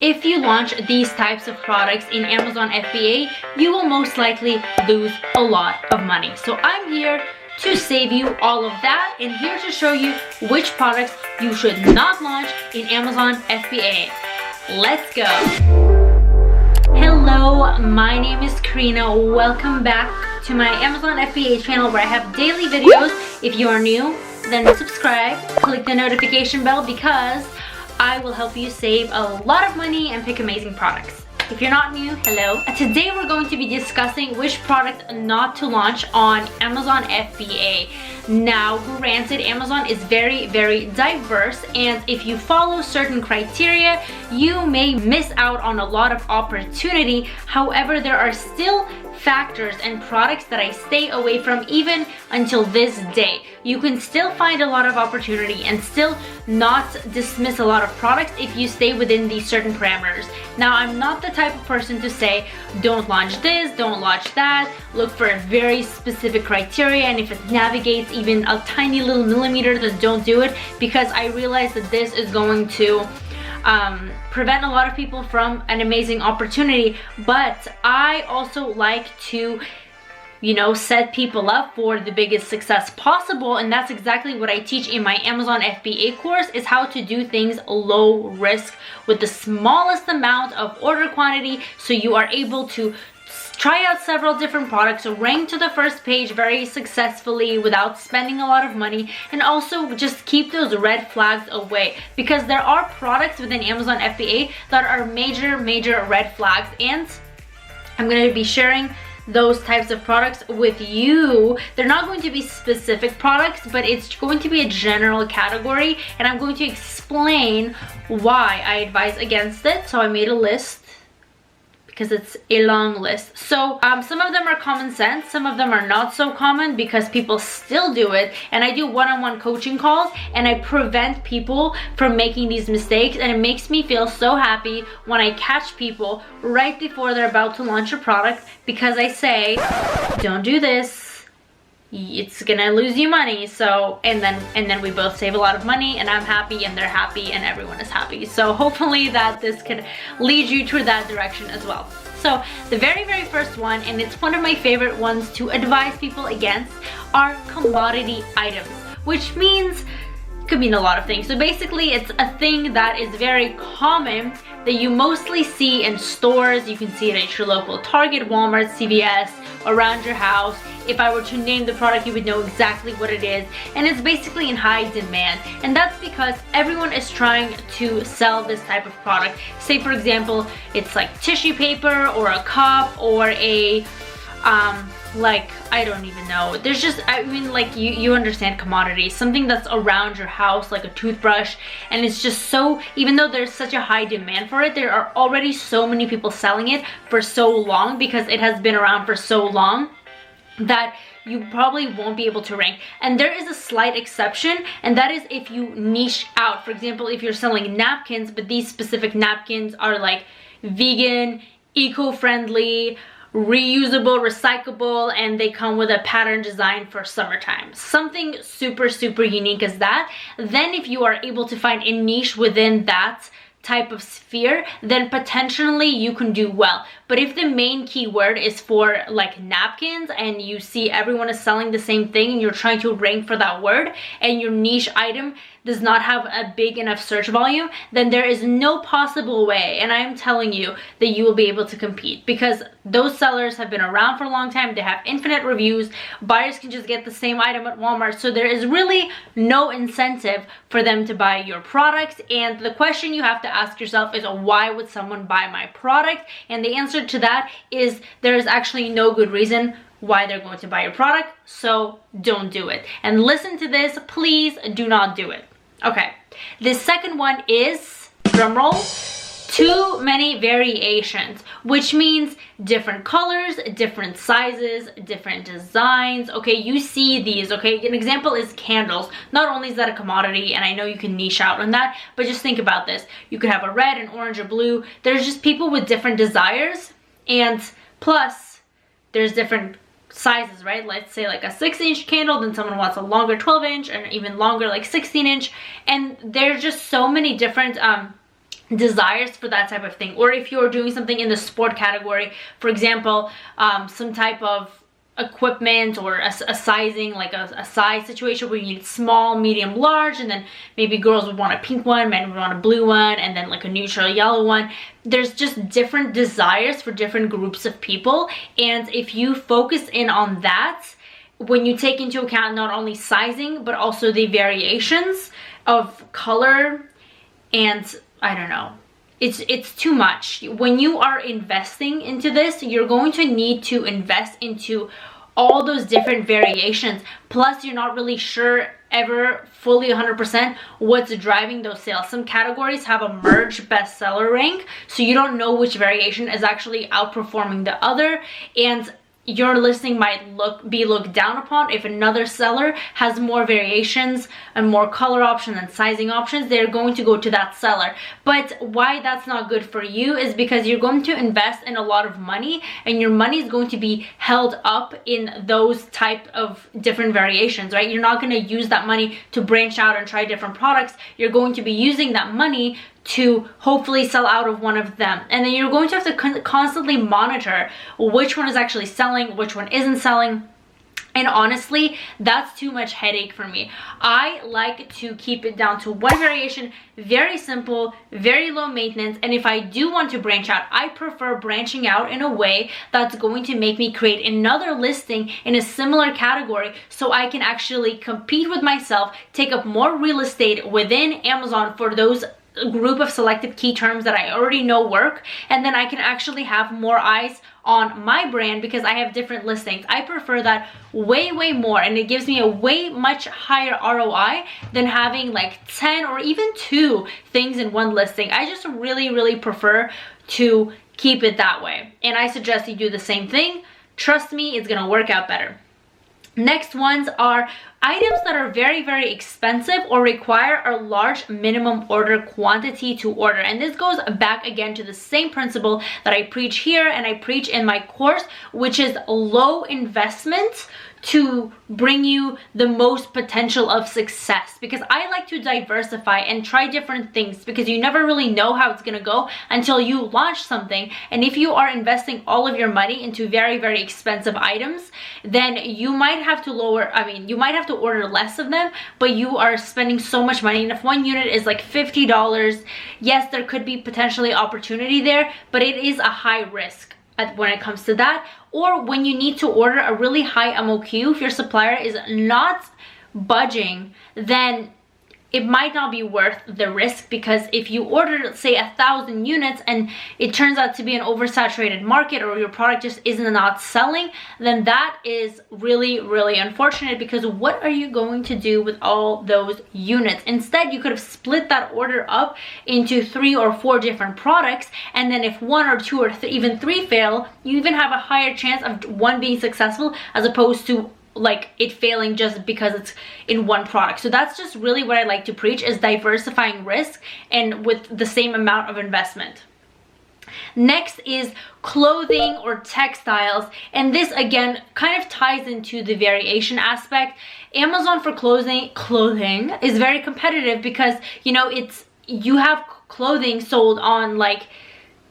If you launch these types of products in Amazon FBA, you will most likely lose a lot of money. So I'm here to save you all of that and here to show you which products you should not launch in Amazon FBA. Let's go. Hello, my name is Karina. Welcome back to my Amazon FBA channel where I have daily videos. If you are new, then subscribe, click the notification bell because I will help you save a lot of money and pick amazing products. If you're not new, hello. Today we're going to be discussing which product not to launch on Amazon FBA. Now, granted, Amazon is very diverse, and if you follow certain criteria, you may miss out on a lot of opportunity. However, there are still factors and products that I stay away from even until this day. You can still find a lot of opportunity and still not dismiss a lot of products if you stay within these certain parameters. Now, I'm not the type of person to say, don't launch this, don't launch that, look for a very specific criteria, and if it navigates even a tiny little millimeter, then don't do it, because I realize that this is going to prevent a lot of people from an amazing opportunity. But I also like to, you know, set people up for the biggest success possible, and that's exactly what I teach in my Amazon FBA course, is how to do things low risk with the smallest amount of order quantity, so you are able to try out several different products, rank to the first page very successfully without spending a lot of money, and also just keep those red flags away, because there are products within Amazon FBA that are major red flags, and I'm going to be sharing those types of products with you. They're not going to be specific products, but it's going to be a general category, and I'm going to explain why I advise against it. So I made a list, because it's a long list. So some of them are common sense, some of them are not so common because people still do it, and I do one-on-one coaching calls and I prevent people from making these mistakes, and it makes me feel so happy when I catch people right before they're about to launch a product, because I say, don't do this, it's gonna lose you money. So and then we both save a lot of money, and I'm happy and they're happy and everyone is happy. So hopefully that this could lead you to that direction as well. So the very first one, and it's one of my favorite ones to advise people against, are commodity items, which means, could mean a lot of things. So basically it's a thing that is very common that you mostly see in stores. You can see it at your local Target, Walmart, CVS, around your house. If I were to name the product, you would know exactly what it is, and it's basically in high demand, and that's because everyone is trying to sell this type of product. Say for example, it's like tissue paper or a cup or a like, I don't even know, there's just, I mean, like, you understand commodities, something that's around your house, like a toothbrush, and it's just so, even though there's such a high demand for it, there are already so many people selling it for so long, because it has been around for so long, that you probably won't be able to rank. And there is a slight exception, and that is if you niche out. For example, if you're selling napkins, but these specific napkins are like vegan, eco-friendly, reusable, recyclable, and they come with a pattern design for summertime, something super unique as that, then if you are able to find a niche within that type of sphere, then potentially you can do well. But if the main keyword is for like napkins, and you see everyone is selling the same thing, and you're trying to rank for that word, and your niche item does not have a big enough search volume, then there is no possible way, and I am telling you, that you will be able to compete, because those sellers have been around for a long time. They have infinite reviews. Buyers can just get the same item at Walmart, so there is really no incentive for them to buy your product. And the question you have to ask yourself is, why would someone buy my product? And the answer to that is, there is actually no good reason why they're going to buy your product, so don't do it. And listen to this, please do not do it. Okay, the second one is, drumroll, too many variations, which means different colors, different sizes, different designs. Okay, you see these. Okay, an example is candles. Not only is that a commodity, and I know you can niche out on that, but just think about this. You could have a red, an orange, or blue. There's just people with different desires, and plus there's different sizes, right? Let's say like a 6-inch candle, then someone wants a longer 12-inch, and even longer like 16-inch, and there's just so many different desires for that type of thing. Or if you're doing something in the sport category, for example, some type of equipment or a sizing, like a size situation where you need small, medium, large, and then maybe girls would want a pink one, men would want a blue one, and then like a neutral yellow one. There's just different desires for different groups of people, and if you focus in on that, when you take into account not only sizing but also the variations of color, and I don't know, it's too much. When you are investing into this, you're going to need to invest into all those different variations. Plus, you're not really sure ever fully 100% what's driving those sales. Some categories have a merge bestseller rank, so you don't know which variation is actually outperforming the other, and your listing might be looked down upon. If another seller has more variations and more color options and sizing options, they're going to go to that seller. But why that's not good for you is because you're going to invest in a lot of money, and your money is going to be held up in those type of different variations, right? You're not going to use that money to branch out and try different products. You're going to be using that money to hopefully sell out of one of them, and then you're going to have to constantly monitor which one is actually selling, which one isn't selling. And honestly, that's too much headache for me. I like to keep it down to one variation, very simple, very low maintenance. And if I do want to branch out, I prefer branching out in a way that's going to make me create another listing in a similar category, so I can actually compete with myself, take up more real estate within Amazon for those group of selected key terms that I already know work, and then I can actually have more eyes on my brand because I have different listings. I prefer that way more, and it gives me a way much higher ROI than having like 10 or even 2 things in one listing. I just really prefer to keep it that way, and I suggest you do the same thing. Trust me, it's gonna work out better. Next ones are items that are very expensive or require a large minimum order quantity to order. And this goes back again to the same principle that I preach here and I preach in my course, which is low investment to bring you the most potential of success. Because I like to diversify and try different things, because you never really know how it's gonna go until you launch something. And if you are investing all of your money into very expensive items, then you might have to you might have to order less of them, but you are spending so much money. And if one unit is like $50, yes, there could be potentially opportunity there, but it is a high risk when it comes to that. Or when you need to order a really high MOQ, if your supplier is not budging, then it might not be worth the risk, because if you order, let's say, 1,000 units and it turns out to be an oversaturated market, or your product just isn't not selling, then that is really unfortunate, because what are you going to do with all those units? Instead, you could have split that order up into 3 or 4 different products, and then if 1 or 2 or even 3 fail, you even have a higher chance of one being successful as opposed to like it failing just because it's in one product. So that's just really what I like to preach, is diversifying risk and with the same amount of investment. Next is clothing or textiles, and this again kind of ties into the variation aspect. Amazon for clothing is very competitive, because you have clothing sold on like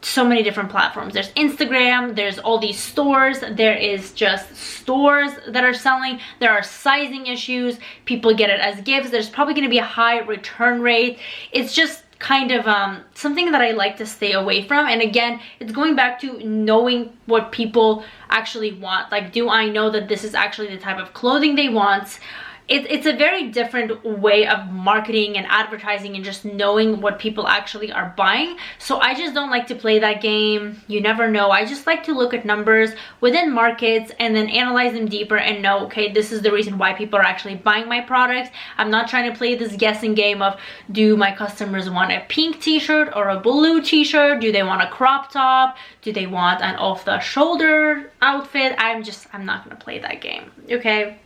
so many different platforms. There's Instagram, there's all these stores, there is just stores that are selling, there are sizing issues, people get it as gifts, there's probably going to be a high return rate. It's just kind of something that I like to stay away from. And again, it's going back to knowing what people actually want. Like, do I know that this is actually the type of clothing they want? It's a very different way of marketing and advertising and just knowing what people actually are buying. So I just don't like to play that game. You never know. I just like to look at numbers within markets and then analyze them deeper and know, okay, this is the reason why people are actually buying my products. I'm not trying to play this guessing game of, do my customers want a pink t-shirt or a blue t-shirt? Do they want a crop top? Do they want an off-the-shoulder outfit? I'm not gonna play that game, okay?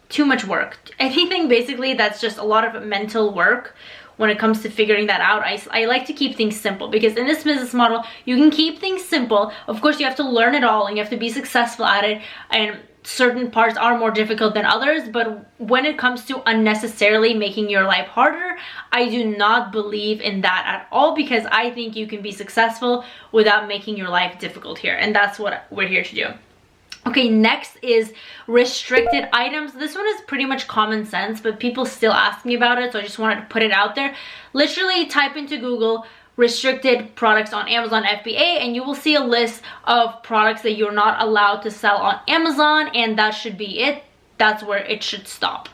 Too much work. Anything basically that's just a lot of mental work when it comes to figuring that out. I like to keep things simple, because in this business model, you can keep things simple. Of course, you have to learn it all and you have to be successful at it. And certain parts are more difficult than others, but when it comes to unnecessarily making your life harder, I do not believe in that at all, because I think you can be successful without making your life difficult here, and that's what we're here to do. Okay, next is restricted items. This one is pretty much common sense, but people still ask me about it, so I just wanted to put it out there. Literally type into Google restricted products on Amazon FBA, and you will see a list of products that you're not allowed to sell on Amazon, and that should be it. That's where it should stop.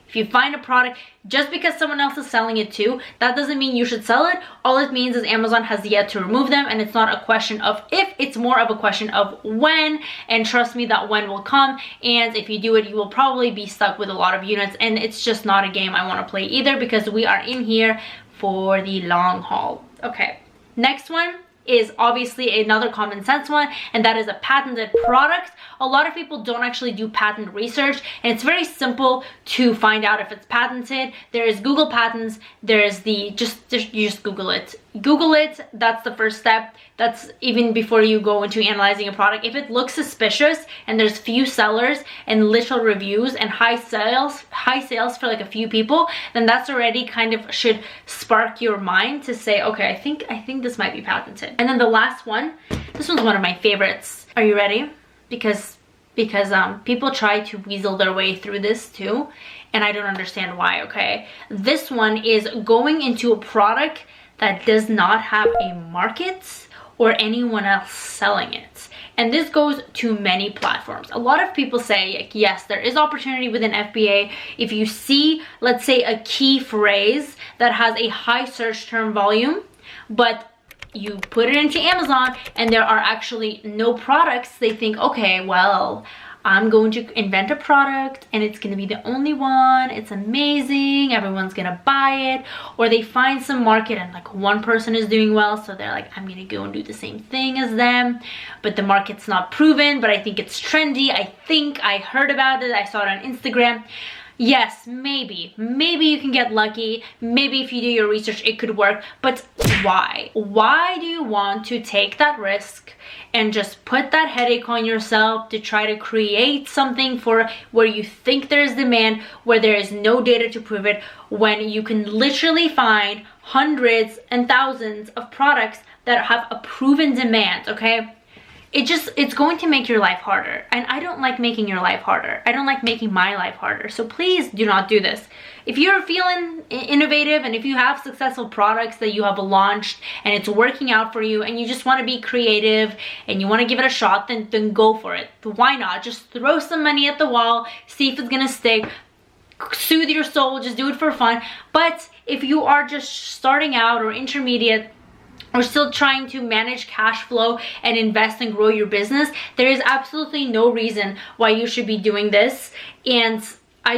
If you find a product, just because someone else is selling it too, that doesn't mean you should sell it. All it means is Amazon has yet to remove them, and it's not a question of if, it's more of a question of when, and trust me, that when will come. And if you do it, you will probably be stuck with a lot of units, and it's just not a game I want to play either, because we are in here for the long haul. Okay, next one is obviously another common sense one, and that is a patented product. A lot of people don't actually do patent research, and it's very simple to find out if it's patented. There is Google Patents. There's the you just Google it. Google it. That's the first step. That's even before you go into analyzing a product. If it looks suspicious and there's few sellers and little reviews and high sales for like a few people, then that's already kind of should spark your mind to say, okay, I think this might be patented. And then the last one, this one's one of my favorites. Are you ready? Because people try to weasel their way through this too, and I don't understand why. Okay, this one is going into a product that does not have a market or anyone else selling it. And this goes to many platforms. A lot of people say, like, yes, there is opportunity within FBA. If you see, let's say, a key phrase that has a high search term volume, but you put it into Amazon and there are actually no products, they think, okay, well, I'm going to invent a product and it's going to be the only one. It's amazing. Everyone's going to buy it. Or they find some market and like one person is doing well, so they're like, I'm going to go and do the same thing as them. But the market's not proven, but I think it's trendy. I heard about it. I saw it on Instagram. Yes, maybe you can get lucky. Maybe if you do your research, it could work. But why? Why do you want to take that risk and just put that headache on yourself to try to create something for where you think there's demand, where there is no data to prove it, when you can literally find hundreds and thousands of products that have a proven demand, okay? It's going to make your life harder, and I don't like making your life harder. I don't like making my life harder, so please do not do this. If you're feeling innovative and if you have successful products that you have launched and it's working out for you and you just want to be creative and you want to give it a shot, then go for it. Why not? Just throw some money at the wall, see if it's gonna stick, soothe your soul, just do it for fun. But if you are just starting out or intermediate, or still trying to manage cash flow and invest and grow your business, there is absolutely no reason why you should be doing this. And I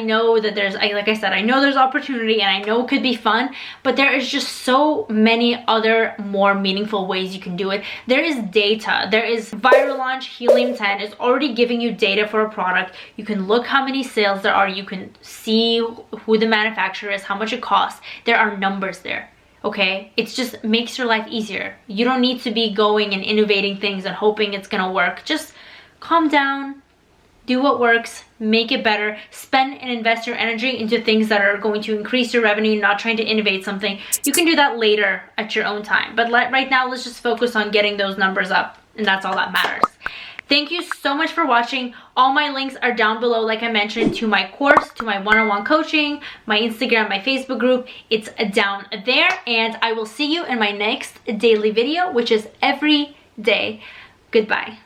know that like I said, I know there's opportunity and I know it could be fun, but there is just so many other more meaningful ways you can do it. There is data. There is Viral Launch Helium 10 is already giving you data for a product. You can look how many sales there are. You can see who the manufacturer is, how much it costs. There are numbers there. Okay, it just makes your life easier. You don't need to be going and innovating things and hoping it's gonna work. Just calm down, do what works, make it better, spend and invest your energy into things that are going to increase your revenue, not trying to innovate something. You can do that later at your own time. But right now, let's just focus on getting those numbers up, and that's all that matters. Thank you so much for watching. All my links are down below, like I mentioned, to my course, to my one-on-one coaching, my Instagram, my Facebook group. It's down there, and I will see you in my next daily video, which is every day. Goodbye.